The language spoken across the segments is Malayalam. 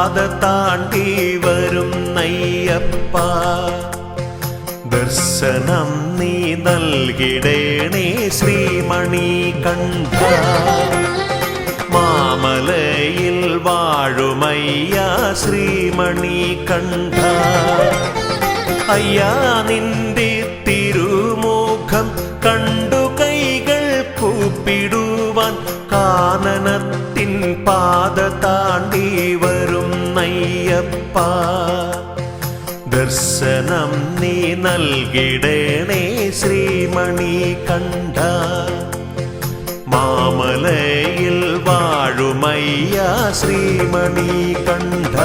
പാത താണ്ടി വരുന്നയ്യപ്പ. ദർശനം നീ നൽകിടേണേ ശ്രീമണികണ്ഠ. മാമലയിൽ വാഴുമയ്യ ശ്രീമണികണ്ഠ. അയ്യാ നിന്റെ തിരുമുഖം കണ്ടു കൈകൾ കൂപ്പിടുവാൻ കാനനത്തിൻ പാത താണ്ടി വരുന്നയ്യപ്പ. ദർശനം നീ നൽകിടേണേ ശ്രീമണികണ്ഠ. മാമലയിൽ വാഴുമയ്യ ശ്രീമണികണ്ഠ.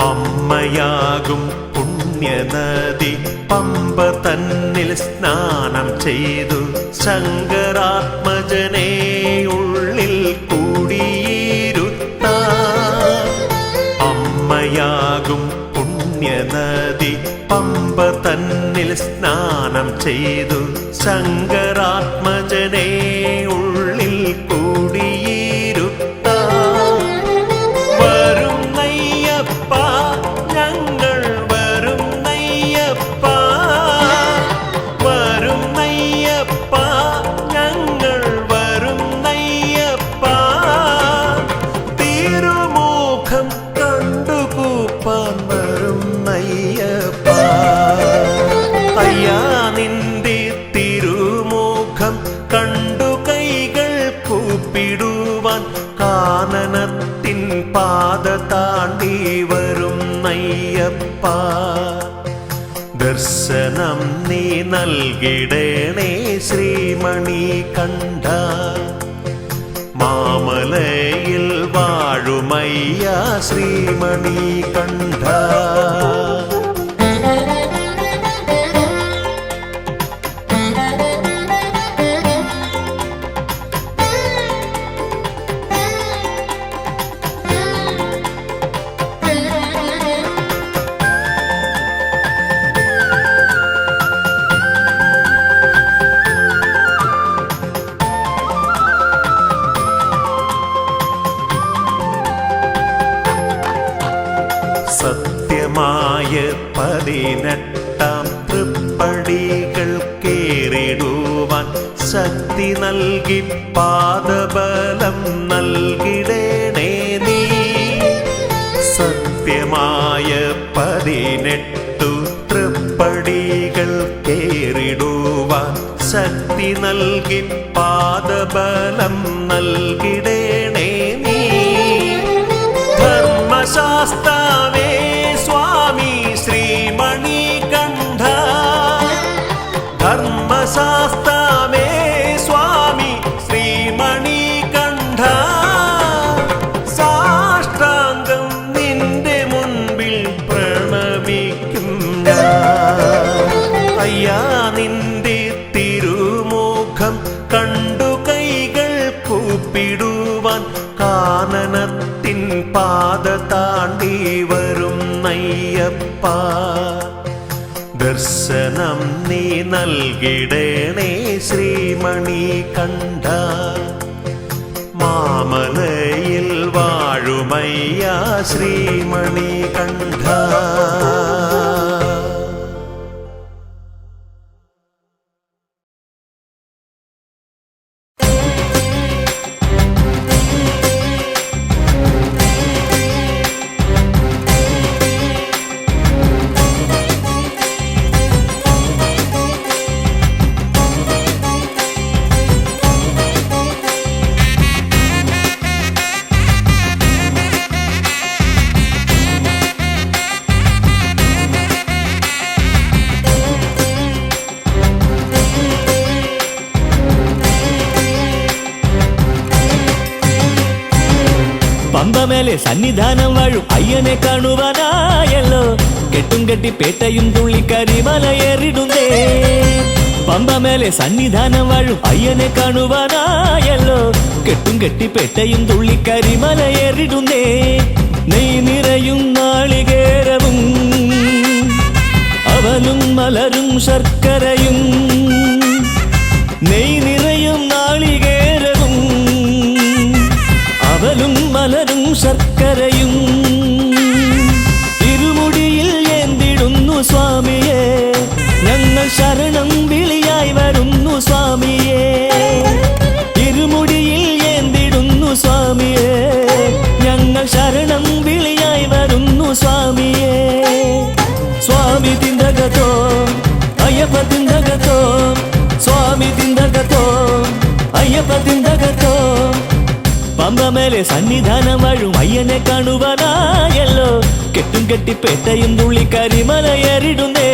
അമ്മയാകും പുണ്യനദി പമ്പ തന്നിൽ സ്നാനം ചെയ്തു ശങ്കരാത്മജനെ ഉള്ളിൽ കൂടിയിരുത്ത. അമ്മയാകും പുണ്യനദി പമ്പ തന്നിൽ സ്നാനം ചെയ്തു ശങ്കരാത്മജനെ ഉള്ളിൽ കൂടിയിരുത്ത. അയ്യാ നിന്റെ തിരുമുഖം കണ്ടു കൈകൾ കൂപ്പിടുവാൻ കാനനത്തിൻ പാത താണ്ടി വരുന്നയ്യപ്പ. ദർശനം നീ നൽകിടേണേ ശ്രീമണികണ്ഠ. മാമലയിൽ വാഴുമയ്യ ശ്രീമണികണ്ഠ. സത്യമായ 18 തൃപ്പടികൾ കേറിടുവാൻ ശക്തി നൽകി പാദബലം നൽകിടേണേ നീ. സത്യമായ 18 തൃപ്പടികൾ കേറിടുവാൻ ശക്തി നൽകി പാദബലം നൽകിടേണേ നീ. ധർമ്മശാസ്താവേ സ്വാമി ശ്രീമണികണ്ഠ. ധർമ്മശാസ്താവേ സ്വാമി ശ്രീമണികണ്ഠ. സാഷ്ടാംഗം നിന്റെ മുൻപിൽ പ്രണമിക്കും അയ്യാ നിന്റെ തിരുമുഖം കണ്ടു കൈകൾ കൂപ്പിടുവാൻ കാനനത്തിൻ പാത താണ്ടി വരുന്നയ്യപ്പ. ദർശനം നീ നൽകിടേണേ ശ്രീമണികണ്ഠ. മാമലയിൽ വാഴുമയ്യ ശ്രീമണികണ്ഠ. പമ്പമേലെ സന്നിധാനം വാഴും അയ്യനെ കാണുവാനായല്ലോ കെട്ടും കെട്ടി പേട്ടയും തുള്ളി കരിമലയേറിടുന്നേ പമ്പമേലെ സന്നിധാനം വാഴും അയ്യനെ കാണുവാനായല്ലോ കെട്ടും കെട്ടി പേട്ടയും തുള്ളി കരിമലയേറിടുന്നേ നെയ് നിറയും നാളികേരവും അവലും മലരും ശർക്കരയും നെയ് നിറയും നാളികേരവും അവലും മലരും ശർക്കരയും ഇരുമുടിയിൽ ഏന്തിടുന്നു സ്വാമിയെ ഞങ്ങൾ ശരണം വിളിയായി വരുന്നു സ്വാമിയെ ഇരുമുടിയിൽ ഏന്തിടുന്നു സ്വാമിയെ ഞങ്ങൾ ശരണം വിളിയായി വരുന്നു സ്വാമിയെ സ്വാമി തിന്തകത്തോ അയ്യപ്പ തിന്തകത്തോ സ്വാമി തിന്തകത്തോ അയ്യപ്പ തിന്തകത്തോ പമ്പമേലെ സന്നിധാനം വാഴും അയ്യനെ കാണുവാനായല്ലോ കെട്ടും കെട്ടി പേട്ടയും തുള്ളി കരിമലയേറിടുന്നേ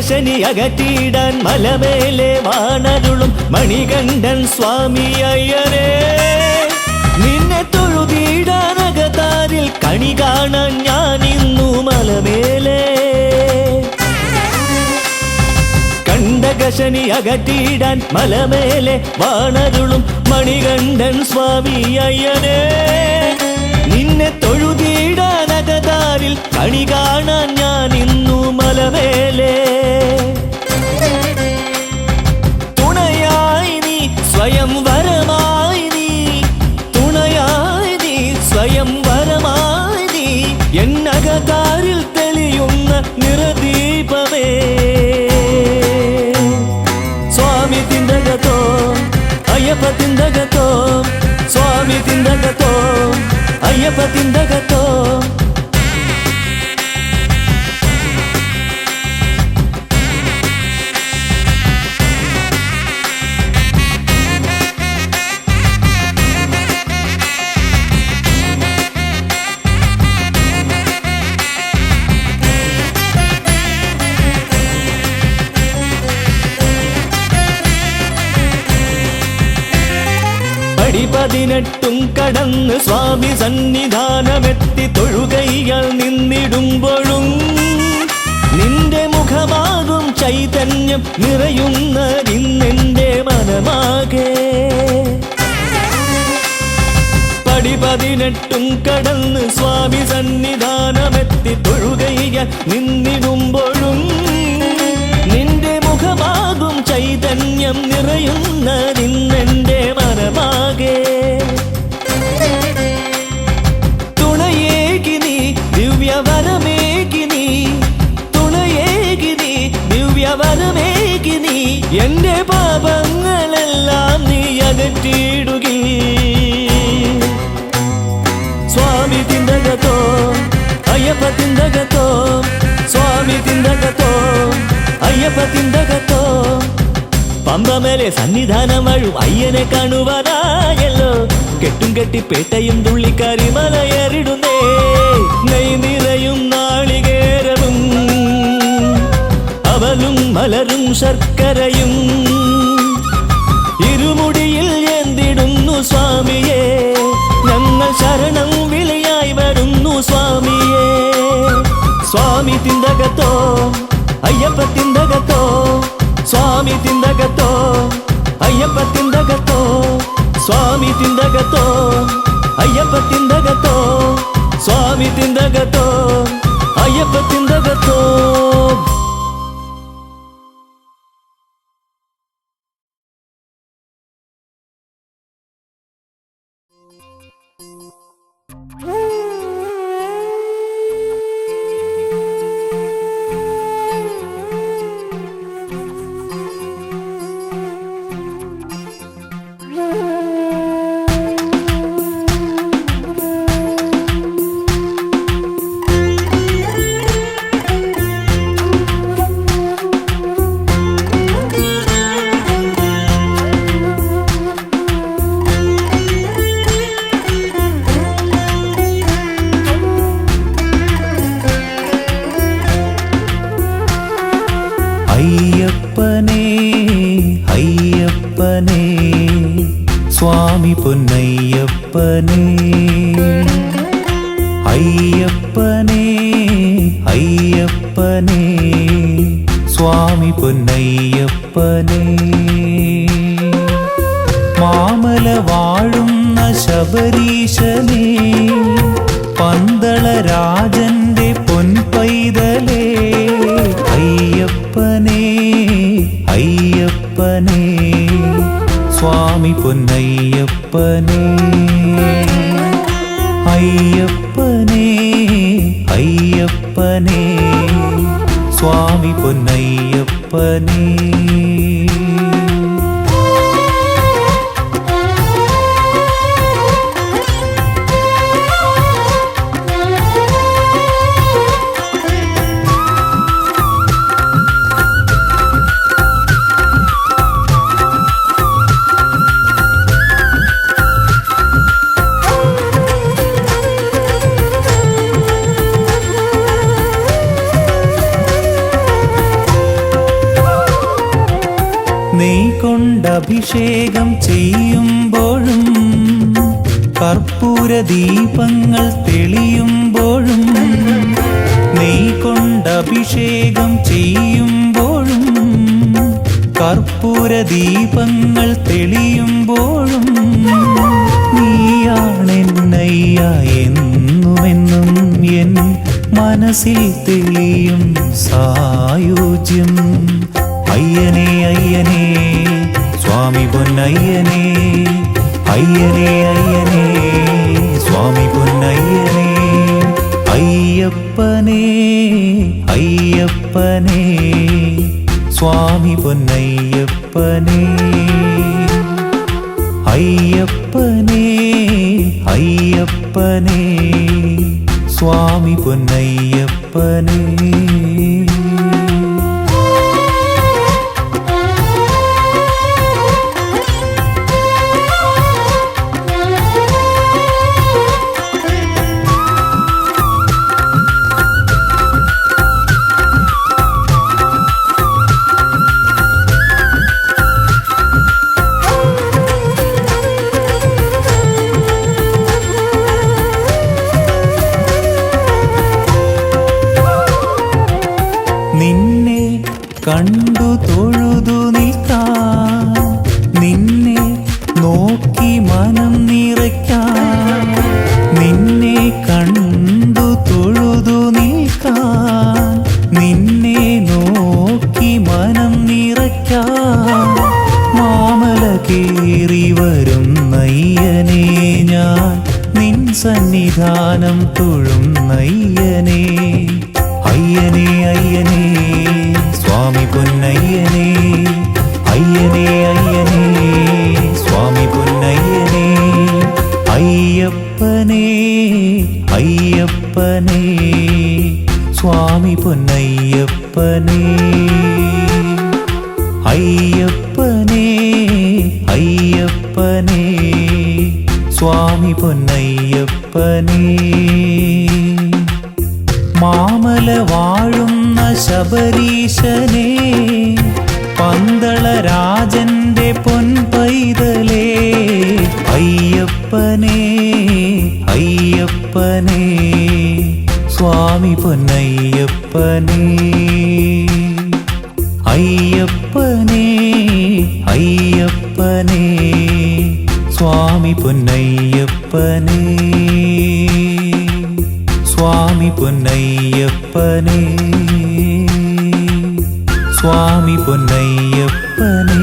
ശനി അകറ്റിയിടാൻ മലമേലെ വാണരുളും മണികണ്ഠൻ സ്വാമി അയ്യനെ നിന്നെ തൊഴുതിടാനകതാരിൽ കണി കാണാൻ ഞാൻ ഇന്നു മലമേലെ കണ്ടകശനി അകറ്റിയിടാൻ മലമേലെ വാണരുളും മണികണ്ഠൻ സ്വാമി അയ്യനെ നിന്നെ തൊഴുതിടാനകതാരിൽ കണി കാണാൻ ഞാൻ ഇന്നു മലമേലെ തുണയായി നീ സ്വയം വരമായി നീ തുണയായി നീ സ്വയം വരമായി നീ എന്നകതാരിൽ തെളിയുന്ന നിറദീപമേ സ്വാമി തിന്തകത്തോ അയ്യപ്പ തിന്തകത്തോ സ്വാമി തിന്തകത്തോ അയ്യപ്പ തിന്തകത്തോ പതിനെട്ടും കടന്ന് സ്വാമി സന്നിധാനമെത്തി തൊഴുകൈകൾ നിന്നിടുമ്പോഴും നിന്റെ മുഖമാകും ചൈതന്യം നിറയുന്നതിന്നെന്റെ മനമാകെ പടി 18 കടന്ന് സ്വാമി സന്നിധാനമെത്തി തൊഴുകൈകൾ നിന്നിടുമ്പോഴും നിന്റെ മുഖമാകും ചൈതന്യം നിറയുന്നതിന്നെന്റെ മനമാകെ തുണയേകി നീ ദിവ്യവരമേകി നീ തുണയേകി നീ ദിവ്യവരമേകി നീ എന്റെ പാപങ്ങളെല്ലാം നീ അകറ്റിയിടുകി സ്വാമി തിന്തകത്തോ അയ്യപ്പ തിന്തകത്തോ സ്വാമി തിന്തകത്തോ അയ്യപ്പ തിന്തകത്തോ പമ്പമേലെ സന്നിധാനം വാഴും അയ്യനെ കാണുവാനായല്ലോ കെട്ടും കെട്ടി പേട്ടയും തുള്ളി കരിമലയേറിടുന്നേ നെയ് നിറയും നാളികേരവും അവലും മലരും ശർക്കരയും ഇരുമുടിയിൽ ഏന്തിടുന്നു സ്വാമിയെ ഞങ്ങൾ ശരണം വിളിയായി വരുന്നു സ്വാമിയെ സ്വാമി തിന്തകത്തോ അയ്യപ്പ തിന്തകത്തോ സ്വാമി തിന്തകത്തോ അയ്യപ്പ തിന്തകത്തോ സ്വാമി തിന്തകത്തോ അയ്യപ്പ തിന്തകത്തോ സ്വാമി തിന്തകത്തോ അയ്യപ്പ തിന്തകത്തോ അയ്യപ്പനേ അയ്യപ്പനേ സ്വാമി പൊന്നയ്യപ്പനേ അയ്യപ്പനേ അയ്യപ്പനേ സ്വാമി പൊന്നയ്യപ്പനേ മാമല വാഴുന്ന ശബരീശനേ പന്തളരാജന്റെ പൊൻപൈതലേ അയ്യപ്പനേ അയ്യപ്പനേ സ്വാമി പൊന്നയ്യപ്പനേ അയ്യപ്പനേ അയ്യപ്പനേ സ്വാമി പൊന്നയ്യപ്പനേ നെയ് കൊണ്ടഭിഷേകം ചെയ്യുമ്പോഴും കർപ്പൂര ദീപങ്ങൾ തെളിയുമ്പോഴും നെയ് കൊണ്ടഭിഷേകം ചെയ്യുമ്പോഴും കർപ്പൂര ദീപങ്ങൾ തെളിയുമ്പോഴും നീയാണെന്നയ്യ എന്നുമെന്നും എൻ മനസ്സിൽ തെളിയും സായുജ്യം അയ്യനേ അയ്യനേ സ്വാമി പൊന്നയ്യനേ അയ്യനേ അയ്യനേ സ്വാമി പൊന്നയ്യനേ അയ്യപ്പനേ അയ്യപ്പനേ സ്വാമി പൊന്നയ്യപ്പനേ അയ്യപ്പനേ അയ്യപ്പനേ സ്വാമി പൊന്നയ്യപ്പനേ നിന്നെ കണ്ടു തൊഴുതു നിൽക്കാൻ നിന്നെ നോക്കി മനം നിറയ്ക്കാൻ നിന്നെ കണ്ടു തൊഴുതു നിൽക്കാൻ നിന്നെ നോക്കി മനം നിറയ്ക്കാൻ മാമല കേറി വരും നയ്യനേ ഞാൻ നിൻ സന്നിധാനം തൊഴും നയ്യനേ അയ്യനേ അയ്യനേ സ്വാമി പൊന്നയ്യനേ അയ്യനേ അയ്യനേ സ്വാമി പൊന്നയ്യനേ അയ്യപ്പനേ അയ്യപ്പനേ സ്വാമി പൊന്നയ്യപ്പനേ അയ്യപ്പനേ അയ്യപ്പനേ സ്വാമി പൊന്നയ്യപ്പനേ മാമല വാഴുന്ന ശബരീശനേ പന്തളരാജന്റെ പൊൻപൈതലേ അയ്യപ്പനേ അയ്യപ്പനേ സ്വാമി പൊന്നയ്യപ്പനേ അയ്യപ്പനേ അയ്യപ്പനേ സ്വാമി പൊന്നയ്യപ്പനേ സ്വാമി പൊന്നയ്യപ്പനേ സ്വാമി പൊന്നയ്യപ്പനേ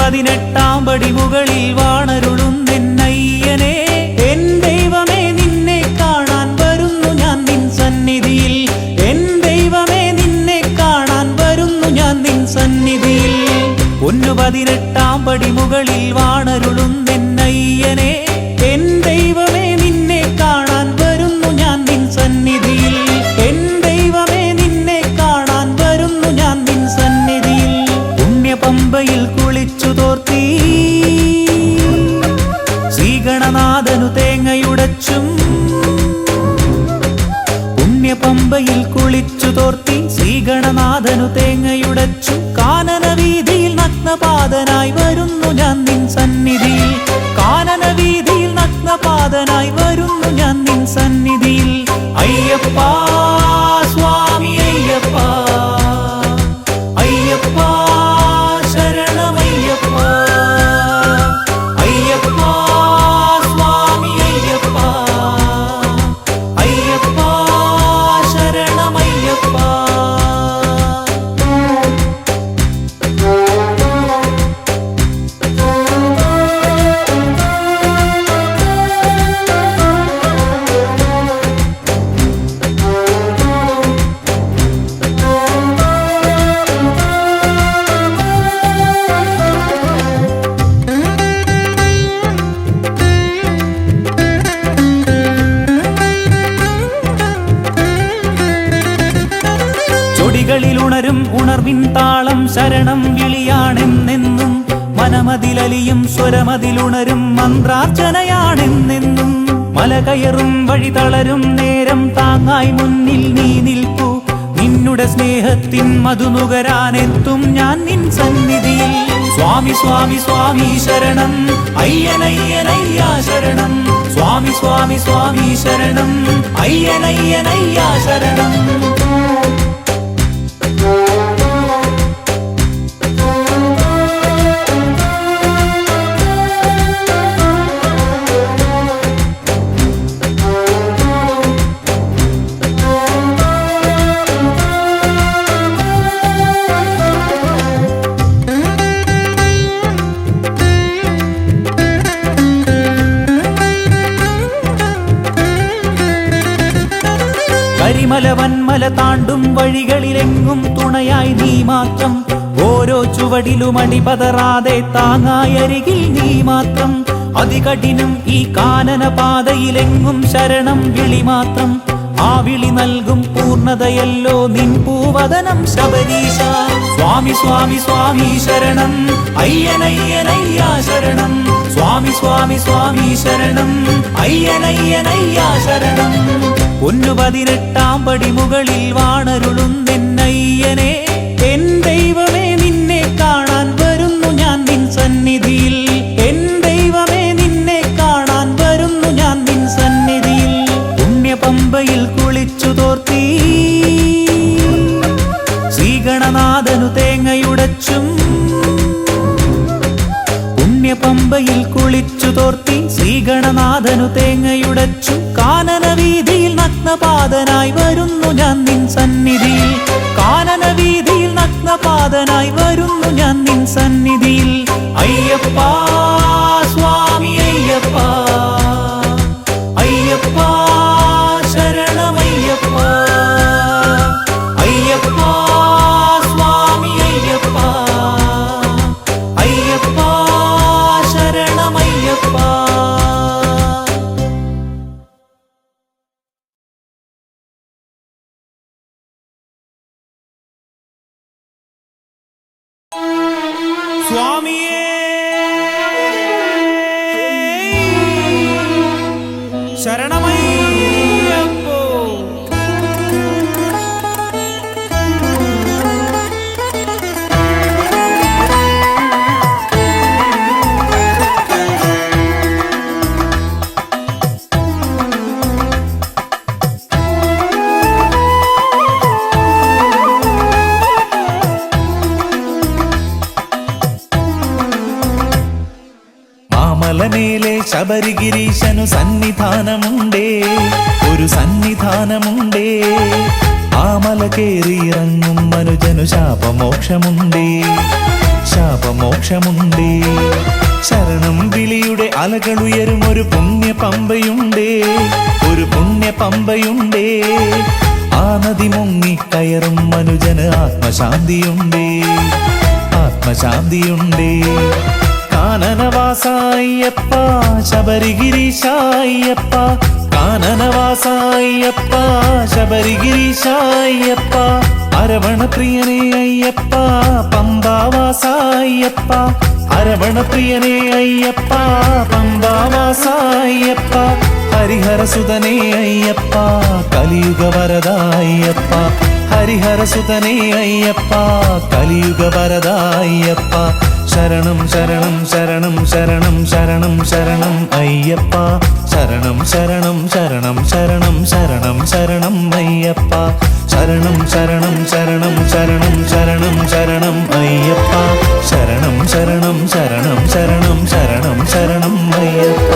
18 പടി മുകളിൽ വാണരുളുന്നെന്നയ്യനെ എൻ ദൈവമേ നിന്നെ കാണാൻ വരുന്നു ഞാൻ നിൻ സന്നിധിയിൽ എൻ ദൈവമേ നിന്നെ കാണാൻ വരുന്നു ഞാൻ നിൻ സന്നിധിയിൽ 18 പടി മുകളിൽ വാണരുളുന്നെന്നയ്യനെ എൻ ദൈവമേ നിന്നെ കാണാൻ വരുന്നു ഞാൻ നിൻ സന്നിധിയിൽ എൻ ദൈവമേ നിന്നെ കാണാൻ വരുന്നു ഞാൻ നിൻ സന്നിധിയിൽ പുണ്യപമ്പയിൽ കുളിച്ചു തോർത്തി ശ്രീഗണനാഥനു തേങ്ങയുടച്ചും പുണ്യപമ്പയിൽ കുളിച്ചു തോർത്തി ശ്രീഗണനാഥനു തേങ്ങയുടച്ചു കാനന വീതിയിൽ നഗ്നപാദനായി വരുന്നു ഞാൻ നിൻ സന്നിധിയിൽ കാനന വീതിയിൽ നഗ്നപാദനായി വരുന്നു ഞാൻ നിൻ സന്നിധിയിൽ അയ്യപ്പ സ്വാമി അയ്യപ്പ അയ്യപ്പ ശരണമയ്യപ്പ അയ്യപ്പ സ്വാമി അയ്യപ്പ അയ്യപ്പ ശരണമയ്യപ്പ ചൊടികളിലുണരും ഉണർവിൻ താളം ശരണം വിളിയാണെന്നെന്നും മനമതിലലിയും സ്വരമതിലുണരും മന്ത്രാർച്ചനയാണെന്നെന്നും മല കയറും വഴി തളരും നേരം താങ്ങായി മുന്നിൽ നീ നിൽപ്പു നിന്നുടെ സ്നേഹത്തിൻ മധുനുകരാനെത്തും ഞാൻ നിൻ സന്നിധിയിൽ സ്വാമി സ്വാമി സ്വാമി ശരണം അയ്യനയ്യനയ്യാ ശരണം സ്വാമി സ്വാമി സ്വാമി ശരണം അയ്യനയ്യനയ്യാ ശരണം കരിമല വന്മല താണ്ടും വഴികളിലെങ്ങും തുണയായി നീ മാത്രം ഓരോ ചുവടിലും അടിപതറാതെ താങ്ങായരികിൽ നീ മാത്രം അതികഠിനം ഈ കാനന പാതയിലെങ്ങും ശരണം വിളി മാത്രം ആ വിളി നൽകും പൂർണ്ണതയല്ലോ നിൻ പൂവദനം ശബരീശ സ്വാമി സ്വാമി സ്വാമി ശരണം അയ്യനയ്യനയ്യാ ശരണം സ്വാമി സ്വാമി സ്വാമി ശരണം അയ്യനയ്യനയ്യാ ശരണം 18 പടി മുകളിൽ വാണരുളുന്നെന്നയ്യനെ എൻ ദൈവമേ നിന്നെ കാണാൻ വരുന്നു ഞാൻ നിൻ സന്നിധിയിൽ എൻ ദൈവമേ നിന്നെ കാണാൻ വരുന്നു ഞാൻ നിൻ സന്നിധിയിൽ പുണ്യപമ്പയിൽ കുളിച്ചു തോർത്തി ശ്രീഗണനാഥനു തേങ്ങയുടച്ചും പുണ്യപമ്പയിൽ കുളിച്ചു തോർത്തി ശ്രീഗണനാഥനു തേങ്ങയുടച്ചു കാനന വീതിയിൽ നഗ്നപാദനായി വരുന്നു ഞാൻ നിൻ സന്നിധിയിൽ കാനന വീതിയിൽ നഗ്നപാദനായി വരുന്നു ഞാൻ നിൻ സന്നിധിയിൽ അയ്യപ്പ സ്വാമി അയ്യപ്പ അയ്യപ്പ ശരണമയ്യപ്പ അയ്യപ്പ സ്വാമി അയ്യപ്പ അയ്യപ്പ ശരണമയ്യപ്പ സ്വാമിയേ ശരണമയ്യപ്പോ മലമേലെ ശബരിഗിരീശനു സന്നിധാനമുണ്ടേ ഒരു സന്നിധാനമുണ്ടേ ആ മല കേറിയിറങ്ങും മനുജനു ശാപമോക്ഷമുണ്ടേ ശാപമോക്ഷമുണ്ടേ. ശരണം വിളിയുടെ അലകളുയരും ഒരു പുണ്യ പമ്പയുണ്ടേ, ഒരു പുണ്യ പമ്പയുണ്ടേ. ആ നദി മുങ്ങിക്കയറും മനുജന് ആത്മശാന്തിയുണ്ടേ, ആത്മശാന്തിയുണ്ടേ. കാനനവാസായപ്പ ശബരിഗിരീശായപ്പ, കാനനവാസായപ്പ ശബരിഗിരീശായപ്പ. അരവണപ്രിയനേ അയ്യപ്പ പമ്പാവാസായപ്പ, അരവണപ്രിയനേ അയ്യപ്പ പമ്പാവാസായപ്പ. ഹരിഹരസുതനേ അയ്യപ്പ കലിയുഗവരദായപ്പ, ഹരിഹരസുതനേ അയ്യപ്പ കലിയുഗവരദായപ്പ. ശരണം ശരണം ശരണം ശരണം ശരണം ശരണം അയ്യപ്പ, ശരണം ശരണം ശരണം ശരണം ശരണം ശരണം അയ്യപ്പ. ശരണം ശരണം ശരണം ശരണം ശരണം ശരണം അയ്യപ്പ, ശരണം ശരണം ശരണം ശരണം ശരണം ശരണം അയ്യപ്പ.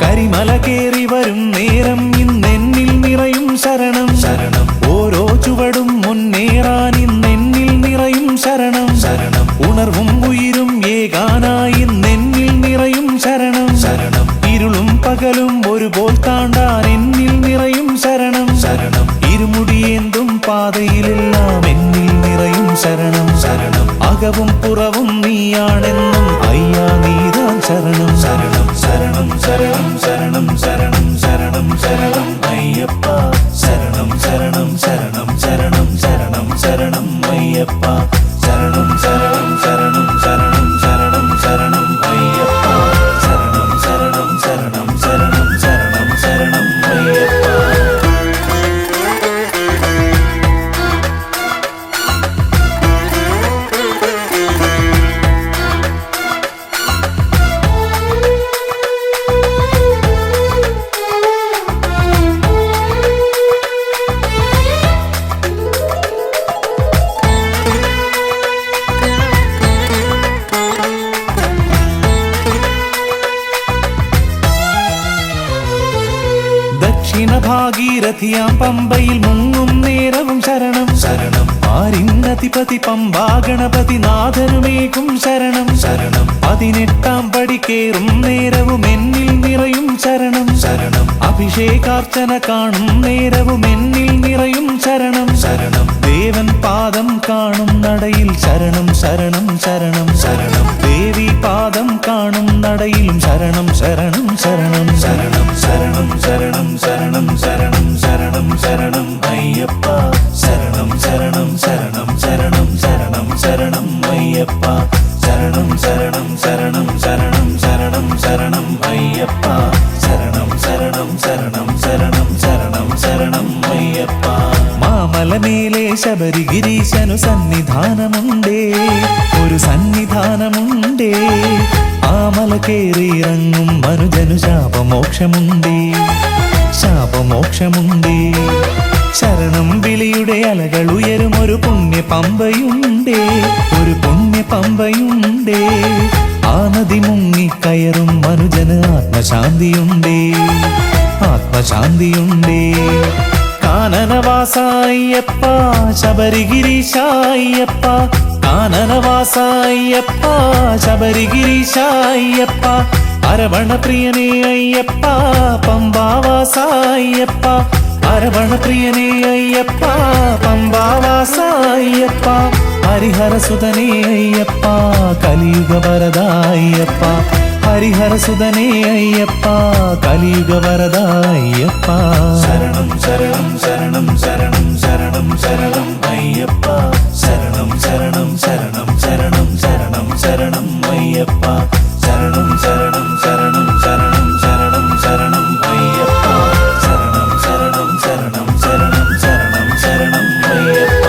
കരിമല കേറി വരും നേരം ഇന്നെന്നിൽ നിറയും ശരണം ശരണം. ഓരോ ചുവടും മുന്നേറാൻ ഇന്നെന്നിൽ നിറയും ശരണം ശരണം. ഉണർവും ഉയിരും ഏകാനായി ഇന്നെന്നിൽ നിറയും ശരണം ശരണം. ഇരുളും പകലും ഒരുപോൽ താണ്ടാൻ എന്നിൽ നിറയും ശരണം ശരണം. ഇരുമുടിയേന്തും പാതയിലെല്ലാം എന്നിൽ നിറയും ശരണം ശരണം. അകവും പുറവും നീയാണെന്നും അയ്യാ നീതാൻ ശരണം ശരണം ശരണം ശരണം ശരണം ശരണം ശരണം ശരണം അയ്യപ്പ. ശരണം ശരണം ശരണം ശരണം ശരണം ശരണം അയ്യപ്പ. ശരണം ശരണം ശരണം ശരണം ശരണം ശരണം അയ്യപ്പ. ശരണം ശരണം ശരണം ശരണം ശരണം ശരണം അയ്യപ്പ. ദക്ഷിണ ഭാഗീരഥിയാം പമ്പയിൽ മുങ്ങും നേരവും ശരണം ശരണം. ആരിന്നതിപതി പമ്പാ ഗണപതി നാഥനുമേകും ശരണം ശരണം. 18 പടി കേറും നേരവും എന്നിൽ നിറയും ശരണം ശരണം. അഭിഷേകാർച്ചന കാണും നേരവും എന്നിൽ നിറയും ശരണം ശരണം. ദേവൻ പാദം കാണും നടയിൽ ശരണം ശരണം ശരണം ശരണം. ദേവി പാദം കാണും നടയിലും ശരണം ശരണം ശരണം ശരണം ശരണം ശരണം ശരണം ശരണം ശരണം ശരണം അയ്യപ്പ. ശരണം ശരണം ശരണം ശരണം ശരണം ശരണം അയ്യപ്പ. ശരണം ശരണം ശരണം ശരണം ശരണം ശരണം അയ്യപ്പ. ശരണം ശരണം ശരണം ശരണം ശരണം ശരണം അയ്യപ്പ. മാമലമേലെ ശബരിഗിരീശനു സന്നിധാനമുണ്ടേ, ഒരു സന്നിധാനമുണ്ടേ. ആമല കേറിയിറങ്ങും മനുജനു ശാപമോക്ഷമുണ്ടേ, ശാപമോക്ഷമുണ്ടേ. ശരണം വിളിയുടെ അലകൾ ഉയരും ഒരു പുണ്യ പമ്പയുണ്ടേ, ഒരു പുണ്യ പമ്പയുണ്ടേ. ആ നദി മുങ്ങിക്കയറും മനുജന് ആത്മശാന്തിയുണ്ടേ, ആത്മശാന്തിയുണ്ടേ. കാനനവാസായപ്പ ശബരിഗിരീശായപ്പ, കാനനവാസായപ്പ ശബരിഗിരീശായപ്പ. അരവണപ്രിയനേ അയ്യപ്പ പമ്പാവാസായപ്പ, അരവണപ്രിയനേ അയ്യപ്പ പമ്പാവാസായപ്പ. ഹരിഹരസുതനേ അയ്യപ്പ കലിയുഗവരദായപ്പ, ഹരിഹരസുതനേ അയ്യപ്പ കലിയുഗവരദായപ്പ. ശരണം ശരണം ശരണം ശരണം ശരണം ശരണം അയ്യപ്പ. ശരണം ശരണം ശരണം ശരണം ശരണം ശരണം അയ്യപ്പ. ശരണം ശരണം ശരണം ശരണം ശരണം ശരണം അയ്യപ്പ. ശരണം ശരണം ശരണം ശരണം ശരണം ശരണം അയ്യപ്പ.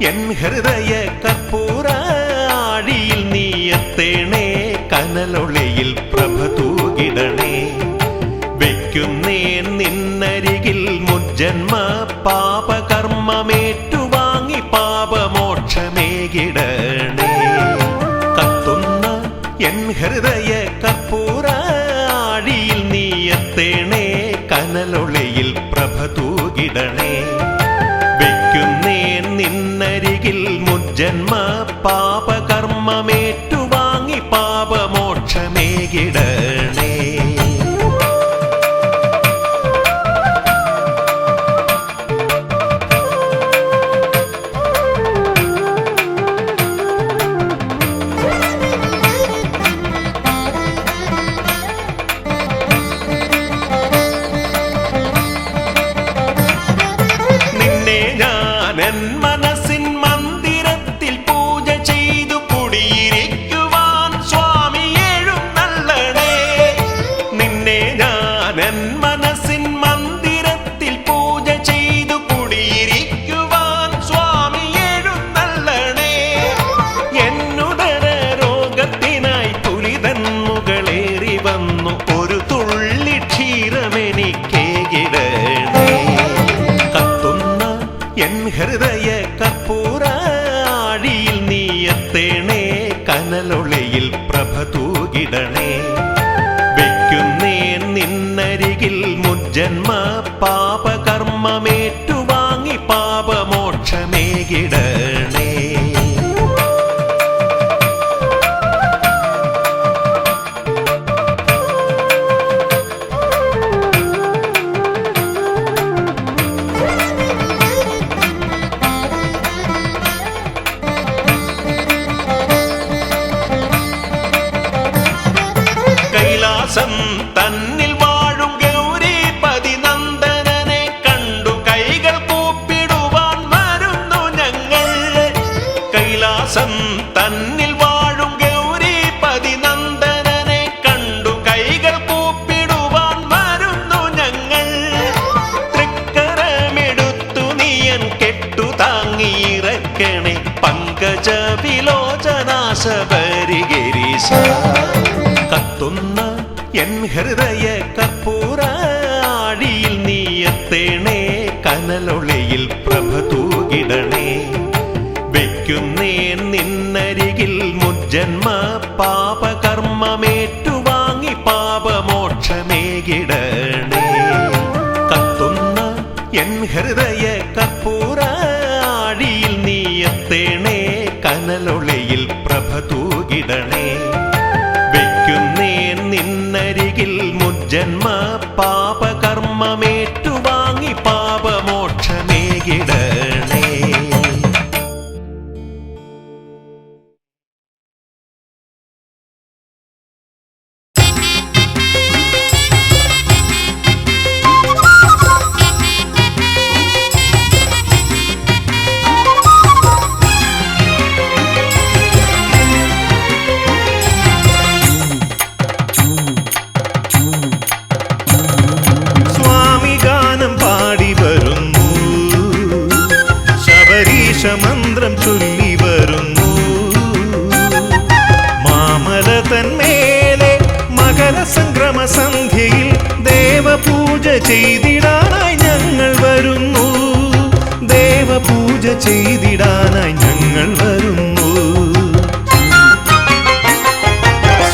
എൻ ഹൃദയ കർപ്പൂര ആഴിയിൽ നീ എത്തേണേ കനലൊളിയിൽ പ്രഭ തൂകിടണേ വെക്കുന്നേ നിന്നരികിൽ മുജ്ജന്മ പാപകർമ്മമേറ്റുവാങ്ങി പാപമോക്ഷമേകിടണേ കത്തുന്ന എൻ ഹൃദയ കർപ്പൂര ആഴിയിൽ നീ എത്തേണേ കനലൊളിയിൽ പ്രഭ തൂകിടണേ വെക്കുന്നേ നിന്നരികിൽ മുജ്ജന്മ പാപകർമ്മമേറ്റുവാങ്ങി പാപമോക്ഷമേകിടണേ മനസ്സിൻ മന്ദിരത്തിൽ പൂജ ചെയ്തു കുടിയിരിക്കുവാൻ സ്വാമി എഴുന്നള്ളണേ നിന്നെ ഞാൻ മനസ്സിൻ മന്ദിരത്തിൽ പൂജ ചെയ്തു കുടിയിരിക്കുവാൻ സ്വാമി എഴുന്നള്ളണേ എന്നുദര രോഗത്തിനായി പുലിതൻ മുകളേറി വന്നു ഒരു തുള്ളി ക്ഷീരമെനിക്കേകിടണേ എൻ ഹൃദയ കർപ്പൂര ആഴിയിൽ നീ എത്തേണേ കനലൊളിയിൽ പ്രഭ തൂകിടണേ വെക്കുന്നേ നിന്നരികിൽ മുജ്ജന്മ പാപകർമ്മമേറ്റുവാങ്ങി പാപമോക്ഷമേകിടണേ തന്നിൽ വാഴും ഗൗരീപതി നന്ദനനെ കണ്ടു കൈകൾ കൂപ്പിടുവാൻ വരുന്നു ഞങ്ങൾ കൈലാസം തന്നിൽ വാഴും ഗൗരീപതി നന്ദനനെ കണ്ടു കൈകൾ കൂപ്പിടുവാൻ വരുന്നു ഞങ്ങൾ തൃക്കരമെടുത്തു നീയൻ കെട്ടു താങ്ങിയിറക്കണേ പങ്കജ വിലോചനാശബരിഗിരീശ കത്തുന്ന എൻ ഹൃദയ കർപ്പൂര ആഴിയിൽ നീ എത്തേണേ കനലൊളിയിൽ പ്രഭ തൂകിടണേ വെക്കുന്നേ നിന്നരികിൽ മുജ്ജന്മ പാപകർമ്മമേറ്റുവാങ്ങി പാപമോക്ഷമേകിടണേ കത്തുന്ന എൻ ഹൃദയ കർപ്പൂര ആഴിയിൽ നീ എത്തേണേ കനലൊളിയിൽ പ്രഭ തൂകിടണേ വെക്കുന്നേ നിന്നരികിൽ മുജ്ജന്മ പാപകർമ്മമേറ്റുവാങ്ങി പാപമോക്ഷമേകിടണേ മന്ത്രം ചൊല്ലി വരുന്നു മാമല തന്മേലെ മകരസംക്രമ സന്ധ്യയിൽ ദേവപൂജ ചെയ്തിടാനായി ഞങ്ങൾ വരുന്നു ദേവപൂജ ചെയ്തിടാനായി ഞങ്ങൾ വരുന്നു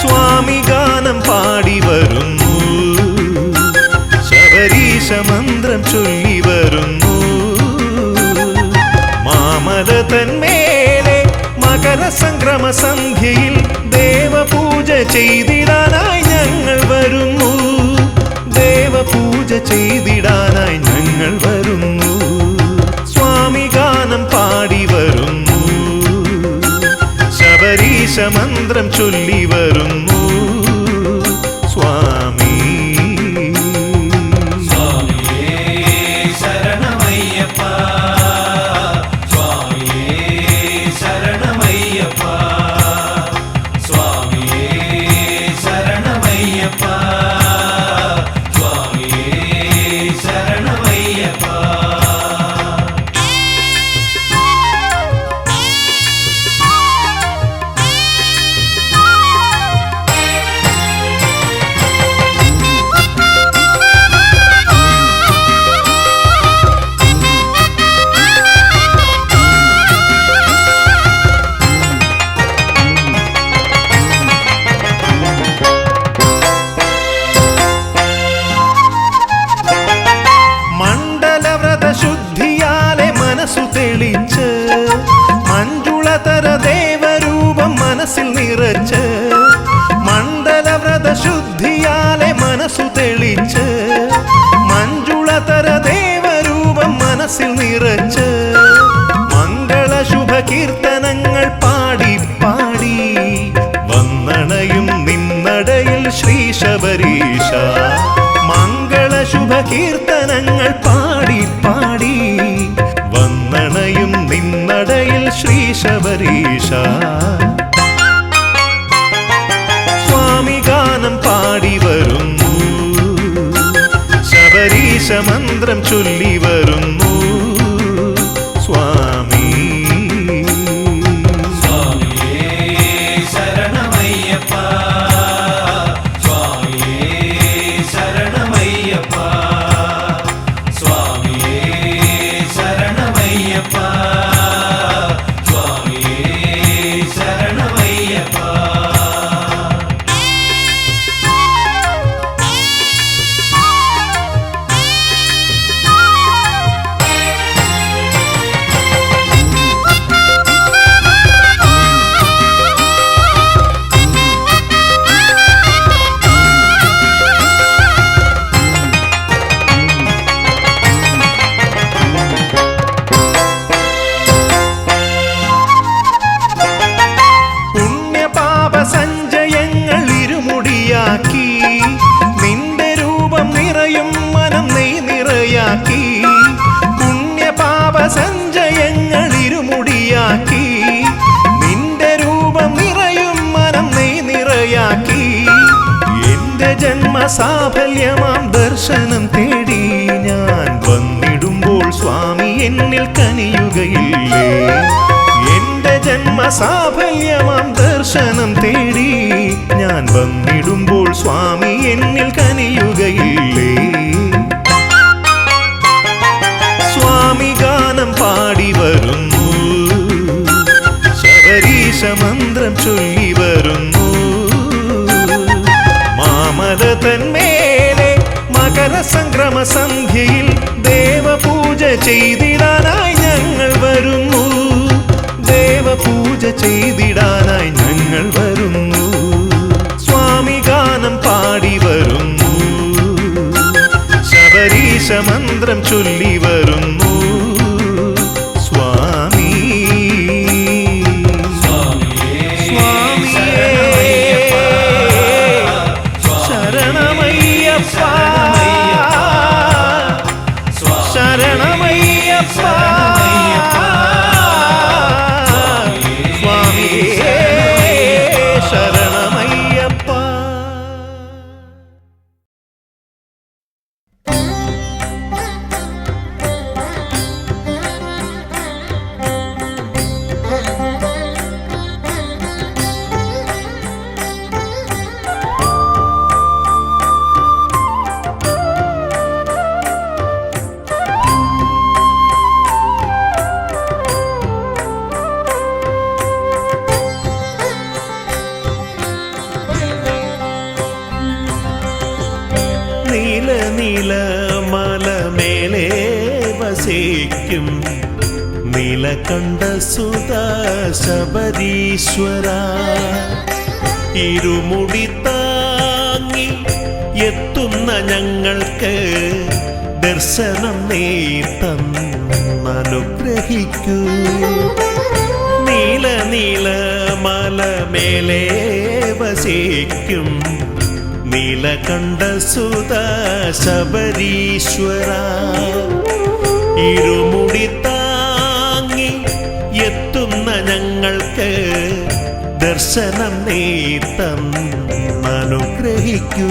സ്വാമി ഗാനം പാടി വരുന്നു ശബരീശ മന്ത്രം ചൊല്ലി വരുന്നു മാമല തന്മേലെ മകരസംക്രമ സന്ധ്യയിൽ ദേവപൂജ ചെയ്തിടാനായി ഞങ്ങൾ വരുന്നു ദേവപൂജ ചെയ്തിടാനായി ഞങ്ങൾ വരുന്നു സ്വാമി ഗാനം പാടി വരുന്നു ശബരീശ മന്ത്രം ചൊല്ലി വരുന്നു സ്വാമി മംഗളതര ദേവരൂപം മനസ്സിൽ നിറച്ച് മണ്ഡലവ്രത ശുദ്ധിയാലെ മനസ്സു തെളിച്ച് മഞ്ജുളതര ദേവരൂപം മനസ്സിൽ നിറച്ച് മംഗള ശുഭ കീർത്തനങ്ങൾ പാടി പാടി വന്നണയും നിന്നടയിൽ ശ്രീ ശബരീശ. മംഗള ശുഭ കീർത്തനങ്ങൾ പാടി പാടി വന്നണയും നിന്നടയിൽ ശ്രീ ശബരീശ. സ്വാമി ഗാനം പാടി വരുന്നു, ശബരീശ മന്ത്രം ചൊല്ലി വരുന്നു. സ്വാമി സഞ്ചയങ്ങൾ ഇരുമുടിയാക്കി നിന്റെ രൂപം നിറയും മനം നെയ് നിറയാക്കി. പുണ്യപാപ സഞ്ചയങ്ങൾ ഇരുമുടിയാക്കി നിന്റെ രൂപം നിറയും മനം നെയ് നിറയാക്കി. എന്റെ ജന്മസാഫല്യമാം ദർശനം തേടി ഞാൻ വന്നിടുമ്പോൾ സ്വാമി എന്നിൽ കനിയുകയില്ലേ? എന്റെ ജന്മസാഫല്യമാം ദർശനം തേടി ഞാൻ വന്നിടുമ്പോൾ സ്വാമി എന്നിൽ കനിയുകയില്ലേ? സ്വാമി ഗാനം പാടി വരുന്നു, ശബരീശ മന്ത്രം ചൊല്ലി വരുന്നു. മാമല തന്മേലെ മകരസംക്രമ സന്ധ്യയിൽ ദേവപൂജ ചെയ്തിടാനായി ഞങ്ങൾ വരുന്നു. ദേവപൂജ ചെയ്തിടാനായി ഞങ്ങൾ വരുന്നു. സ്വാമി ഗാനം പാടി വരുന്നു, ശബരീശ മന്ത്രം ചൊല്ലി വരുന്നു. സ്വാമി ശരണമയ്യപ്പ, ശരണമയ്യപ്പ. നീല നീല മലമേലെ വസിക്കും നീലകണ്ഠ സുതാ ശബരീശ്വര. ഇരുമുടി താങ്ങി എത്തുന്ന ഞങ്ങൾക്ക് ദർശനം നീ തന്നനുഗ്രഹിക്കൂ. നീല നീല മലമേലെ വസിക്കും നീലകണ്ഠ സുതാ ശബരീശ്വര. ഇരുമുടി താങ്ങി എത്തുന്ന ഞങ്ങൾക്ക് ദർശനം നീ തന്നനുഗ്രഹിക്കൂ.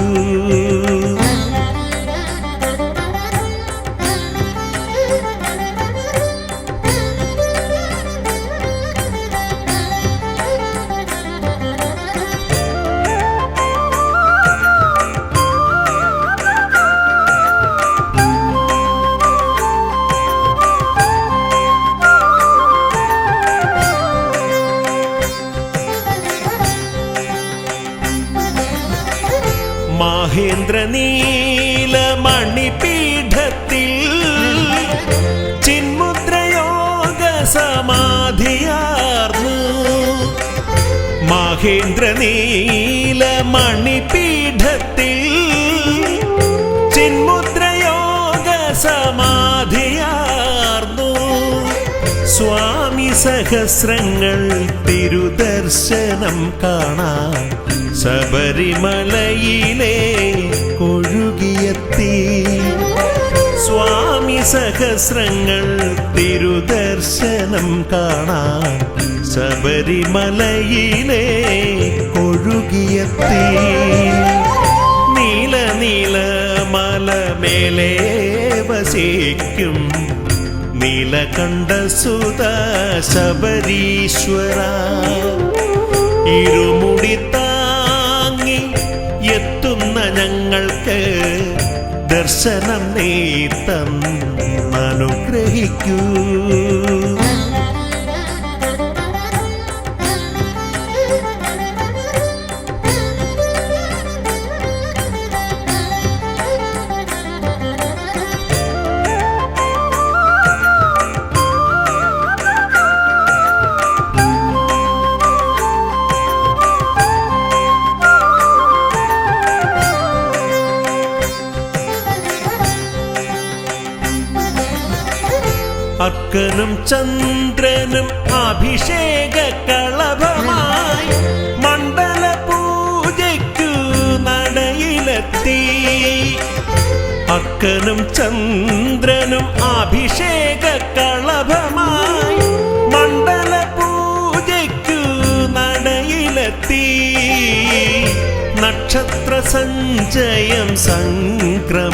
മഹേന്ദ്രനീല മണിപീഠത്തിൽ ചിന്മുദ്രയോഗ സമാധിയാർന്ന് മഹേന്ദ്രനീല മണിപീഠത്തിൽ ചിന്മുദ്രയോഗ സമാധിയാർന്നു സ്വാമി സഹസ്രങ്ങൾ തിരുദർശനം കാണാൻ ശബരിമലയിലെ കൊഴുകിയെത്തി സ്വാമി സഹസ്രങ്ങൾ തിരുദർശനം കാണാൻ ശബരിമലയിലെ കൊഴുകിയെത്തി നീല നീല മലമേലെ വസിക്കും നീലകണ്ഠസുത ശബരീശ്വര ഇരുമുടി താങ്ങി എത്തുന്ന ഞങ്ങൾക്ക് ദർശനം നീ തന്നനുഗ്രഹിക്കൂ. അർക്കനും ചന്ദ്രനും അഭിഷേക കളഭമായി മണ്ഡല പൂജയ്ക്കു നടയിലെത്തി അർക്കനും ചന്ദ്രനും അഭിഷേക കളഭമായി മണ്ഡല പൂജയ്ക്കു നടയിലെത്തി നക്ഷത്ര സഞ്ചയം സംക്രമസന്ധ്യയിൽ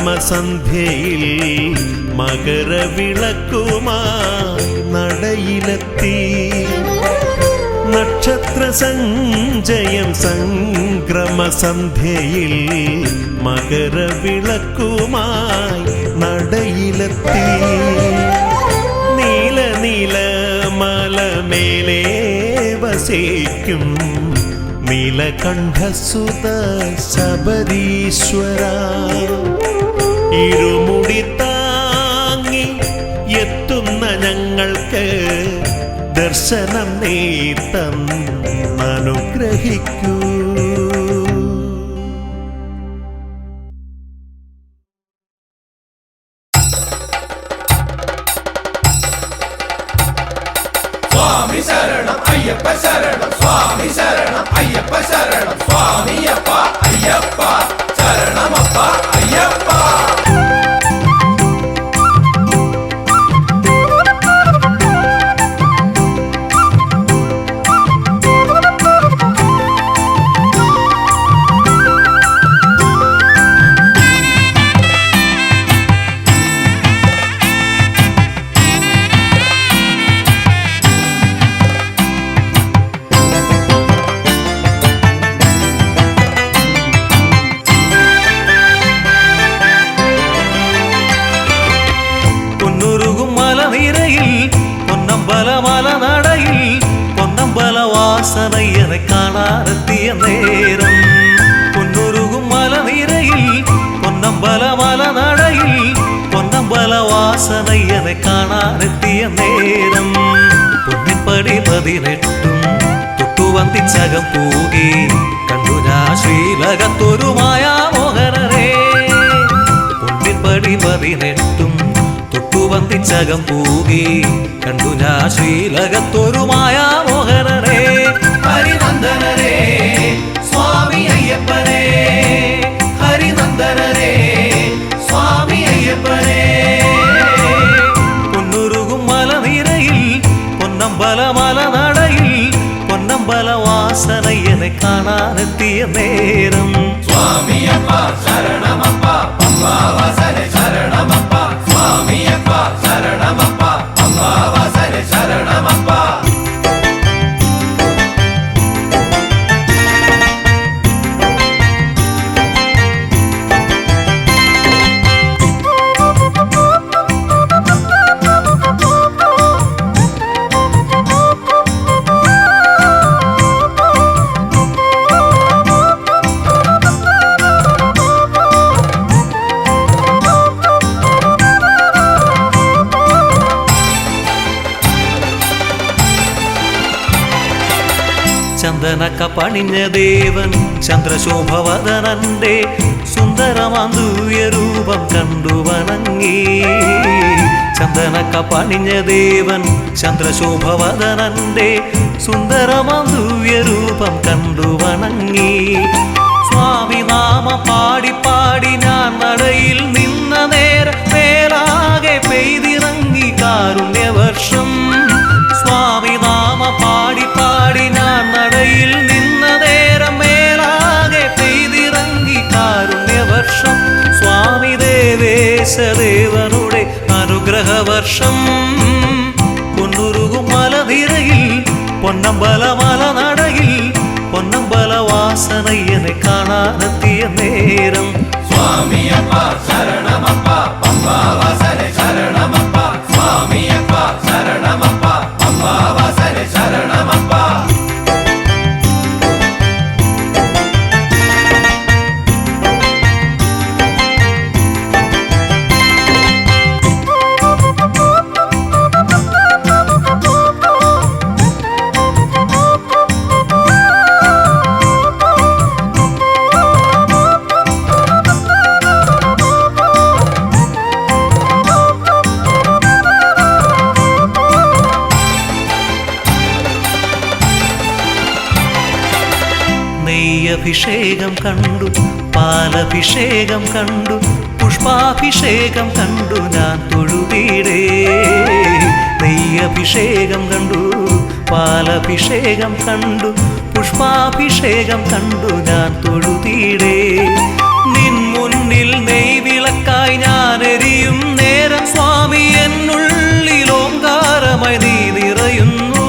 മകരവിളക്കുമായി നടയിലെത്തി നക്ഷത്ര സഞ്ചയം സംക്രമസന്ധ്യയിൽ മകരവിളക്കുമായി നടയിലെത്തി നീല നീല മലമേലെ വസിക്കും നീലകണ്ഠസുത ശബരീശ്വര ഇരുമുടി താങ്ങി എത്തുന്ന ഞങ്ങൾക്ക് ദർശനം നീ തന്നനുഗ്രഹിക്കൂ. സ്വാമി ശരണം അയ്യപ്പ ശരണം സ്വാമി ശരണം അയ്യപ്പ ശരണം സ്വാമിയപ്പ അയ്യപ്പ ശരണമപ്പ അയ്യപ്പ. വാസനയ്യനെ കാണാനെത്തിയ നേരം പൊന്നുരുകും മലനിരയിൽ പൊന്നമ്പല മലനടയിൽ പൊന്നമ്പല വാസനയ്യനെ കാണാനെത്തിയ നേരം പൊന്നിപ്പടി 18 തൊട്ടുവന്തിച്ചകം പൂകി കണ്ടു ഞാൻ ശ്രീലകത്തൊരു മായാമോഹനരെ പൊന്നിപ്പടി 18 തൊട്ടുവന്തിച്ചകം പൂകി കണ്ടു ഞാൻ ശ്രീലകത്തൊരു മായാമോഹനരെ ഹരിനന്ദനരെ സ്വാമി അയ്യപ്പനെ ഹരിനന്ദനരെ സ്വാമി അയ്യപ്പനെ. പൊന്നുരുകും മലനിരയിൽ പൊന്നമ്പല മലനടയിൽ പൊന്നമ്പല വാസനയ്യനെ കാണാനെത്തിയ നേരം സ്വാമിയപ്പ ശരണമപ്പ പമ്പാവാസനെ ശരണമപ്പ സ്വാമിയപ്പ ശരണമപ്പ പമ്പാവാസനെ ശരണമപ്പ. ചന്ദനക്ക പണിഞ്ഞ ദേവൻ ചന്ദ്രശോഭവദനന്റെ സുന്ദരമാന്തൂയ രൂപം കണ്ടു വണങ്ങി. ചന്ദനക്ക പണിഞ്ഞ ദേവൻ ചന്ദ്രശോഭവദനന്റെ സുന്ദരമാന്തൂയ രൂപം കണ്ടു വണങ്ങി. സ്വാമി നാമ പാടി പാടി ഞാൻ നടയിൽ നിന്ന നേരം മേലാകെ പെയ്തിറങ്ങി കാരുണ്യവർഷം. സ്വാമി നാമ പാടി പാടി ഞാൻ നടയിൽ നിന്ന നേരം മേലാകെ പെയ്തിറങ്ങി കാരുണ്യവർഷം. സ്വാമി ദേവേശദേവനുടെ അനുഗ്രഹവർഷം. പൊന്നുരുകും മലനിരയിൽ പൊന്നമ്പല മലനടയിൽ പൊന്നമ്പല വാസനയ്യനെ കാണാനെത്തിയ നേരം സ്വാമിയപ്പ ശരണമപ്പ പമ്പാവാസനെ ശരണമപ്പ സ്വാമിയപ്പ ശരണമപ്പ പമ്പാവാസനെ ശരണമപ്പ. നെയ്യഭിഷേകം കണ്ടു, പാലഭിഷേകം കണ്ടു, പുഷ്പാഭിഷേകം കണ്ടു ഞാൻ തൊഴുതീടേ. നെയ്യഭിഷേകം കണ്ടു, പാലഭിഷേകം കണ്ടു, പുഷ്പാഭിഷേകം കണ്ടു ഞാൻ തൊഴുതീടേ. നിൻ മുന്നിൽ നെയ്വിളക്കായി ഞാൻ എരിയും നേരം സ്വാമി എന്നുള്ളിൽ ഓങ്കാരമായി നീ നിറയുന്നു.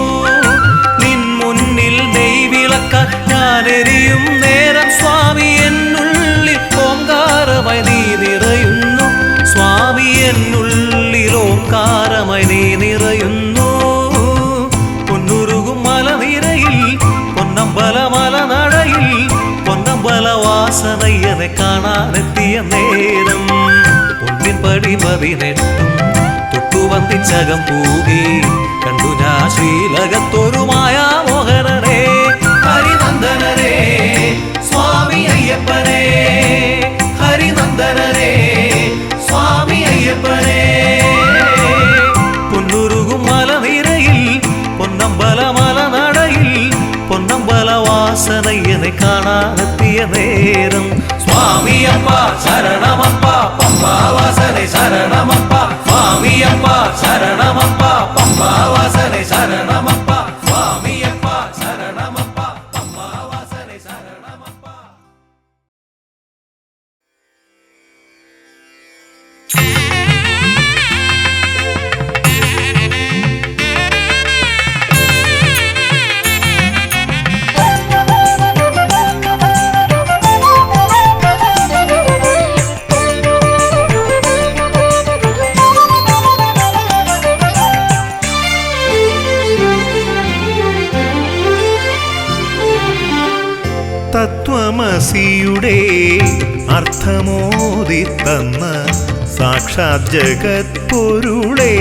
നിൻ മുന്നിൽ നെയ്വിളക്കായി ഞാൻ എരിയും നേരം സ്വാമി എന്നുള്ളിൽ ഓങ്കാരമായി നീ നിറയുന്നു. സ്വാമി എന്നുള്ളിൽ ഓങ്കാരമായി നീ നിറയുന്നു. പൊന്നുരുകും മലനിരയിൽ പൊന്നമ്പല മലനടയിൽ പൊന്നമ്പല വാസനയ്യനെ കാണാനെത്തിയ നേരം പൊന്നിൻ പടി 18 തൊട്ടുവന്തിച്ചകം പൂകി കണ്ടു ഞാൻ ശ്രീലകത്തൊരു മായാമോഹനനെ ഹരിനന്ദനരേ സ്വാമി അയ്യപ്പനേ. ഹരിനന്ദനരേ സ്വാമി അയ്യപ്പനേ. പൊന്നുരുകും മലനിരയിൽ പൊന്നമ്പല മലനടയിൽ പൊന്നമ്പല വാസനയ്യനെ കാണാനെത്തിയ നേരം സ്വാമിയപ്പ ശരണമപ്പ പമ്പാവാസനെ ശരണമപ്പ സ്വാമിയപ്പ ശരണമപ്പ പമ്പാവാസനെ ശരണമപ്പ സ്വാമിയപ്പ ശരണമപ്പ പമ്പാവാസനെ ശരണമപ്പ. തത്വമസിയുടെ അർത്ഥമോദി തന്ന സാക്ഷാത് ജഗത് പൊരുളേ.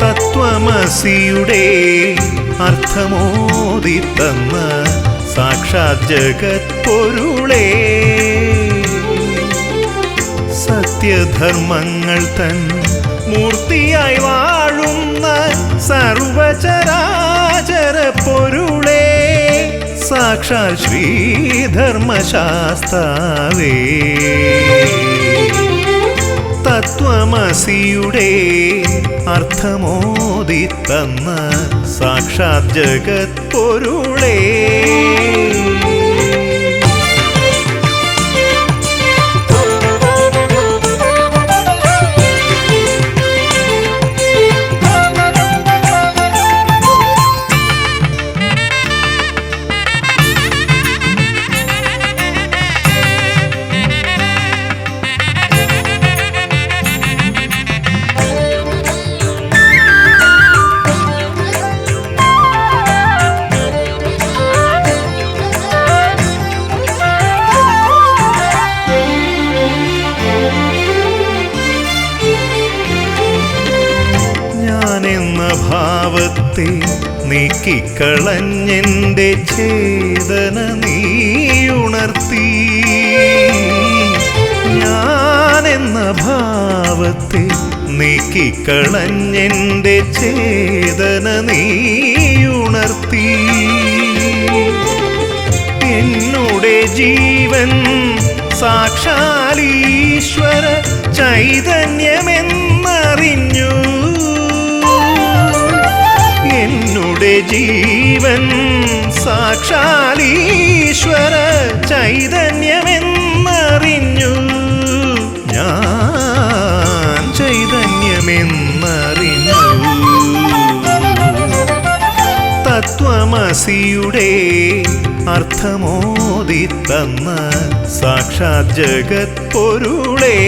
തത്വമസിയുടെ അർത്ഥമോദി തന്ന സാക്ഷാത് ജഗത് പൊരുളേ. സത്യധർമ്മങ്ങൾ തൻ മൂർത്തിയായി വാഴുന്ന സർവചരാചര പൊരുളേ. സാക്ഷാൽ ശ്രീധർമ്മശാസ്താവേ. തത്വമസിയുടെ അർത്ഥമോദി തന്ന സാക്ഷാത് ജഗത് പൊരുളേ. ഭാവത്തെ നീക്കിക്കളഞ്ഞെൻ്റെ ചേതന നീയുണർത്തി. ഞാനെന്ന ഭാവത്തെ നീക്കിക്കളഞ്ഞെൻ്റെ ചേതന നീയുണർത്തി. എന്നുടെ ജീവൻ സാക്ഷാലീശ്വര ചൈതന്യമെന്നറിഞ്ഞു. എന്നുടെ ജീവൻ സാക്ഷാലീശ്വര ചൈതന്യമെന്നറിഞ്ഞു. ഞാൻ ചൈതന്യമെന്നറിഞ്ഞു. തത്വമസിയുടെ അർത്ഥമോദി തന്ന സാക്ഷാത് ജഗത് പൊരുളേ,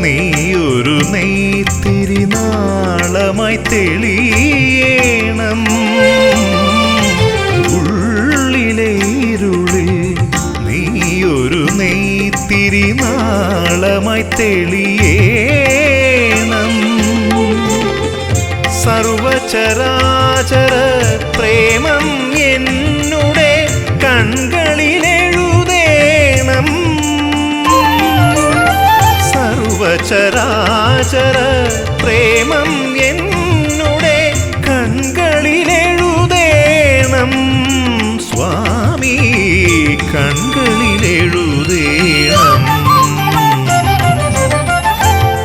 നീയൊരു നെയ്ത്തിരി നാളമായി തെളിയേണം. ഉള്ളിലെ ഇരുളിൽ നീയൊരു നെയ്ത്തിരി നാളമായി തെളിയേണം. സർവചരാചര പ്രേമം എന്നുടെ കൺകളിലെഴുതേണം. സർവചരാചര പ്രേമം എന്നുടെ കൺകളിലെഴുതേണം. സ്വാമി കൺകളിലെഴുതേണം.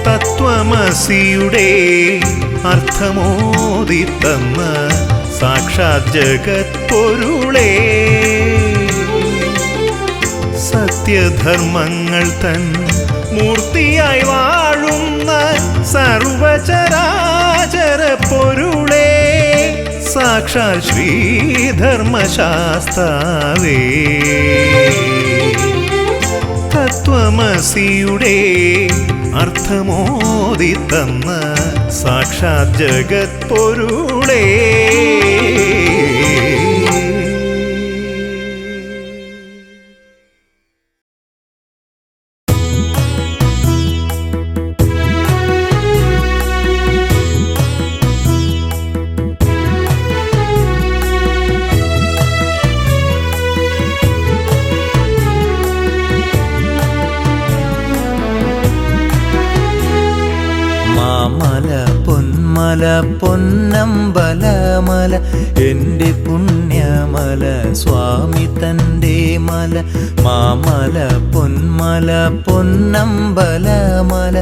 തത്വമസിയുടെ അർത്ഥമോദി തന്ന സാക്ഷാത് ജഗത് പൊരുളേ, സത്യധർമ്മങ്ങൾ തൻ മൂർത്തിയായി വാഴുന്ന സർവചരാചര പൊരുളേ, സാക്ഷാൽ ശ്രീധർമ്മശാസ്താവേ. തത്വമസിയുടെ അർത്ഥമോദി തന്ന സാക്ഷാത് ജഗത് പൊരുളേ. മല പൊന്നമ്പലമല എൻ്റെ പുണ്യമല സ്വാമി തൻ്റെ മല. മാമല പൊന്മല പൊന്നമ്പലമല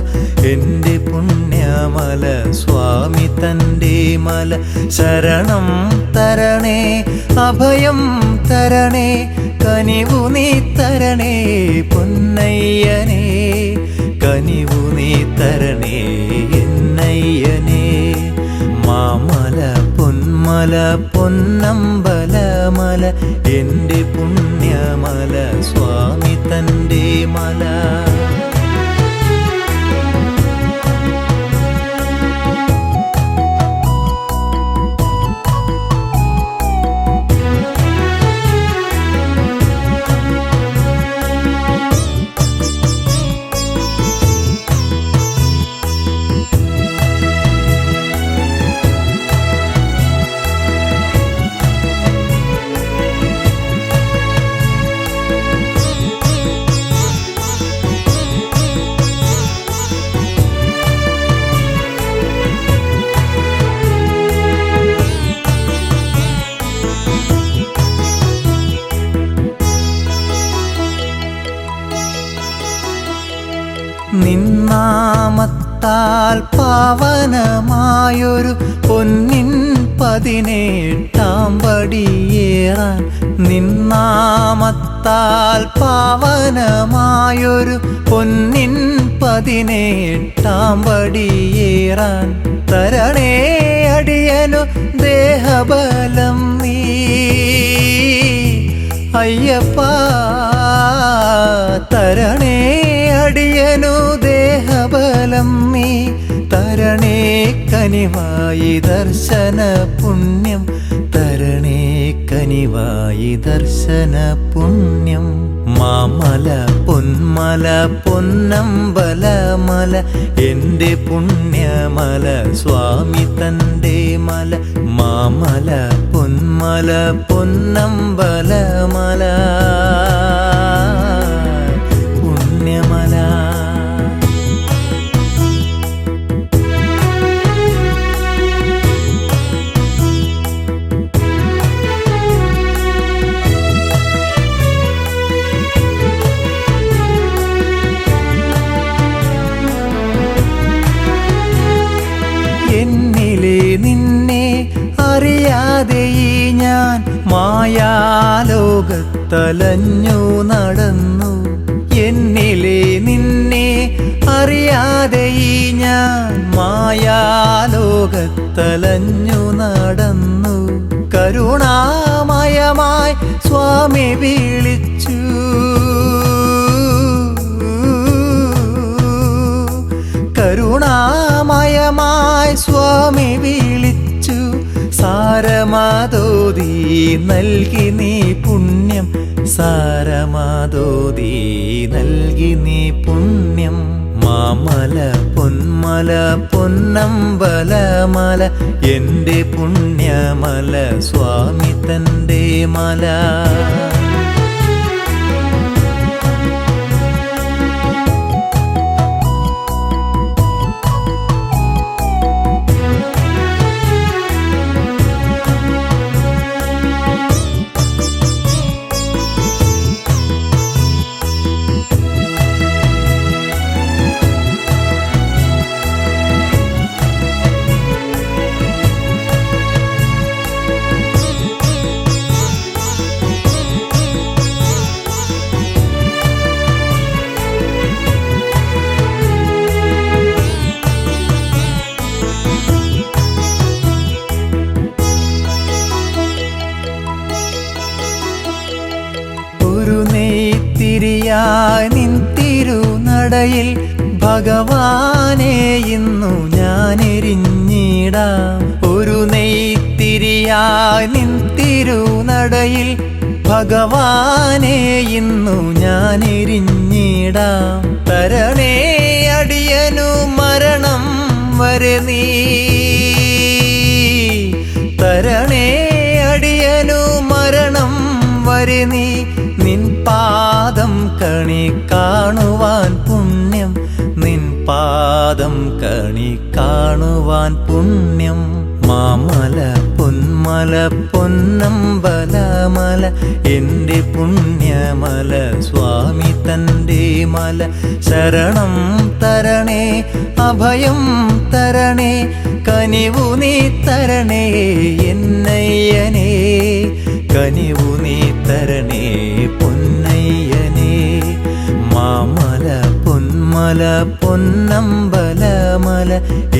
എൻ്റെ പുണ്യമല സ്വാമി തൻ്റെ മല. ശരണം തരണേ അഭയം തരണേ കനിവു നീ തരണേ പൊന്നയ്യനേ. കനിവു നീ തരണേ എന്നയ്യനേ. മാമല പൊന്മല പൊന്നമ്പലമല എൻ്റെ പുണ്യമല സ്വാമി തൻ്റെ മല. നാമത്താൽ പാവനമായൊരു പൊന്നിൻ 18 പടിയേറാൻ നിന്നാമത്താൽ പാവനമായൊരു പൊന്നിൻ 18 പടിയേറാൻ തരണേ അടിയനു ദേഹബലം നീ അയ്യപ്പ തരണേ അടിയനു ദേഹബലം നീ തരണേ കനിവായി ദർശന പുണ്യം തരണേ കനിവായി ദർശന പുണ്യം മാമല പൊന്മല പൊന്നമ്പലമല എൻ്റെ പുണ്യമല സ്വാമി തൻ്റെ മല മാമല പൊന്മല പൊന്നമ്പലമല പുണ്യമല എന്നിലെ നിന്നെ അറിയാതെ ഞാൻ മായാലോകത്തലഞ്ഞു നടന്നു എന്നിലെ നിന്നെ അറിയാതെ ഞാൻ മായാലോകത്തലഞ്ഞു നടന്നു കരുണാമയമായി സ്വാമി വിളിച്ചു കരുണാമയമായി സ്വാമി വിളിച്ചു സാരമാതോതി നൽകി നീ പുണ്യം സാരമാതോതി നൽകി നീ പുണ്യം മാമല പൊന്മല പൊന്നമ്പലമല എൻ്റെ പുണ്യമല സ്വാമി തൻ്റെ മല ായി നിൻ തിരുനടയിൽ ഭഗവാനെ ഇന്നു ഞാൻ എരിഞ്ഞിടാം ഒരു നെയ്ത്തിരിയായി നിൻ തിരുനടയിൽ ഭഗവാനെ ഇന്നു ഞാൻ എരിഞ്ഞിടാം തരണേ അടിയനു മരണം വരെ നീ തരണേ അടിയനു മരണം വരെ നീ നിൻ പാദം കണി കാണുവാൻ പുണ്യം നിൻ പാദം കണി കാണുവാൻ പുണ്യം മാമല പൊന്മല പൊന്നമ്പലമല എൻ്റെ പുണ്യമല സ്വാമി തൻ്റെ മല ശരണം തരണേ അഭയം തരണേ കനിവു നീ തരണേ എന്നയ്യനേ കനിവു നീ തരണേ പൊന്നയ്യനേ മാമല പൊന്മല പൊന്നമ്പലമല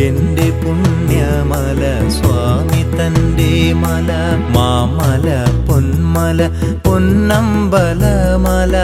എൻ്റെ പുണ്യമല സ്വാമി തൻ്റെ മല മാമല പൊന്മല പൊന്നമ്പലമല